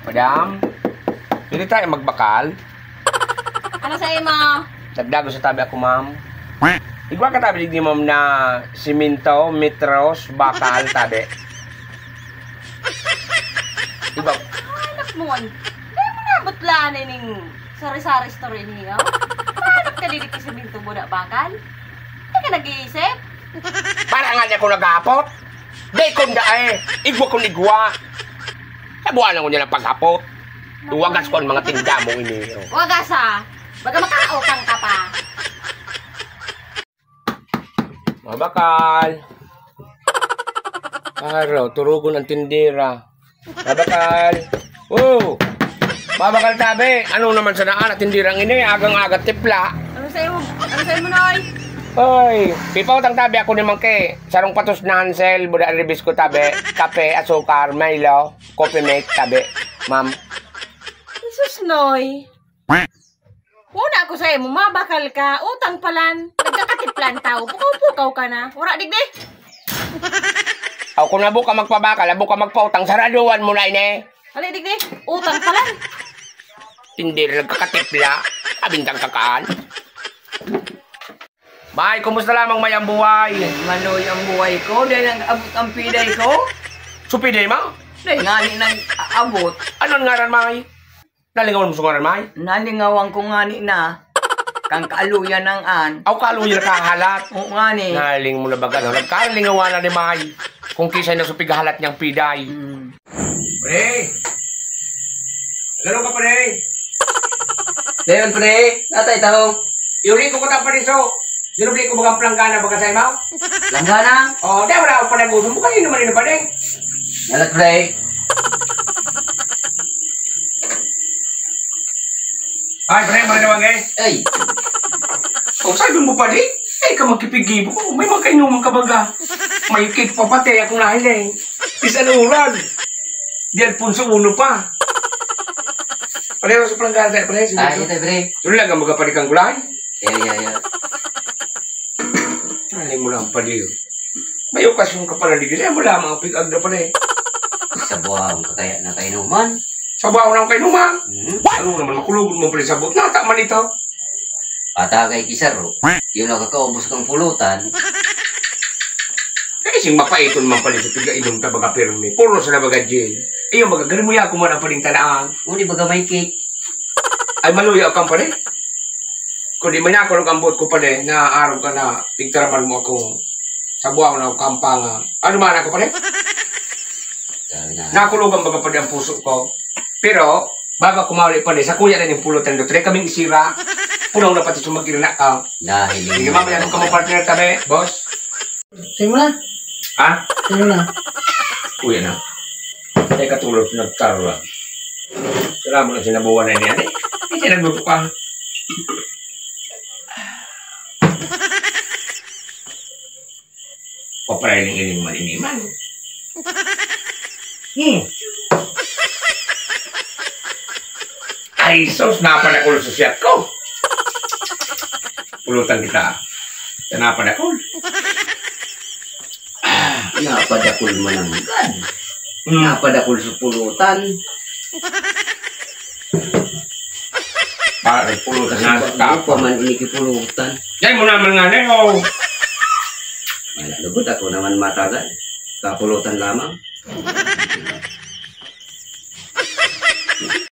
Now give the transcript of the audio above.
Madam, pwede tayo magbakal? Ano sa'yo, ma? Nagdago sa tabi ako, ma'am. Igwa ka tabi ni ma'am na simento, metros, bakal, tabi. Diba? Ay, nakmon. Dahil mo nabutlaan ning sari-sari story niyo. Hanap ka dito sa binto mo na bakal? Hindi ka nag-iisip? Para nga niya ko nag-aapot. Di ko na igwa kong igwa. Sabuhan ko niya ng paghapot. Duwagas ko ang mga tinda mo ini. Wagas ha. Baga makautang ka pa. Mga bakal. Araw, turugon ang tindira. Mga bakal. Oh! Mga bakal tabi. Ano naman sa naan at tindirang ini? Agang-agat tipla. Ano sa'yo mo? Ano sa'yo mo, Noy? Hoy, pipaw tang tabi ako ni Mangke. Sarong patos na Hansel, buda ribis ko tabi, kape, asukar, Milo, coffee make tabi. Ma'am. Jesus, Noy. Una ako sa'yo mo, mabakal ka. Utang palan. Nagkakatiplan tao. Pukaw-pukaw ka na. Wala, digdi. Aw, kung nabo ka magpabakal, nabo ka magpautang, saraduan mo na ini. Hali, digdi. Utang palan. Tindir, nagkakatipla. Abintang kakaan. May, kumusta lamang may ang buhay? Manoy ang buhay ko, dahil nag-abot ang piday ko. Supiday mo? Dahil nga ni nag-abot. Anong ngaran, May? Nalingawan mo sa ngaran, May? Nalingawan ko nga ni na. Kang kaaluyan ng an. Aw, kaluya na kahalat. Oo nga ni. Naling mo na baga. Nagkalingawan na ni May. Kung kisay na supigahalat niyang piday. Pre! Gano'n ka, pre? Dayon pre, natay tao. Iulit ko ta pa rin so. Sinubli ko bagang planggana baga sa imaw. Langgana. Oh, di wala ako panagutom mo. Kanino man rin pa rin. Nalat pre. Ay, pre, marinawag eh. Ay, Oh, sabi mo pa rin. Ay, ka magkipigibo. Oh, may magkainuman ka baga. May cake pa pati akong nahiling. Isa na ulan. Di Alfonso uno pa. Pareho sa planggana tayo, pre. ay ito pre. Sulit lang ang magkapalik ang gulay. Ya. Aling mo lang paliw. May okasyon ka pala ligil. Ay, wala mga pig-ag na pala eh. Sa buwang kakaya na kainuman. Sabaw ng kainuman. Ano naman, makulugod mo pala sa sabot. Nata man ito. Patagay kisaro. Yung nakakaubos kang pulutan. Eh, sing mapaiton man pala sa piga-inom ta baga pirmi. Puro sa nabaga dyan. Iyo, magagaling mo ya kung man ang paling tanaan. Uli baga may cake. Ay, maluya kang pala. Kung di man ako nag-ambot ko pala, na araw ka na, pigtaraman mo akong sabuang na kampangan. Ano man ako pala? Sabi na. Nakulugan baga pala ang puso ko. Pero, bago kumawali pala, sa kuya na yung pulutan doon, kaming isira. Punaw na pati sumagkira ka. Dahil Sige, mamaya nung ka partner tabi, boss. Sige mo na. Ha? Sige na. Kuya na. Ay katulog nagkaroon. Salamat na sinabuhan na niyan eh. Hindi nagluto ka. Paparailing-iling maliniman. Ay, sos, napanakul sa siyat ko. Pulutan kita. Napanakul. Napadakul mo ng gan. Napadakul sa pulutan. Para pulutan na sa Ako kapo. man inikipulutan. Yan mo naman nga na oh. Wala lugod ako naman matagal. Kapulutan lamang.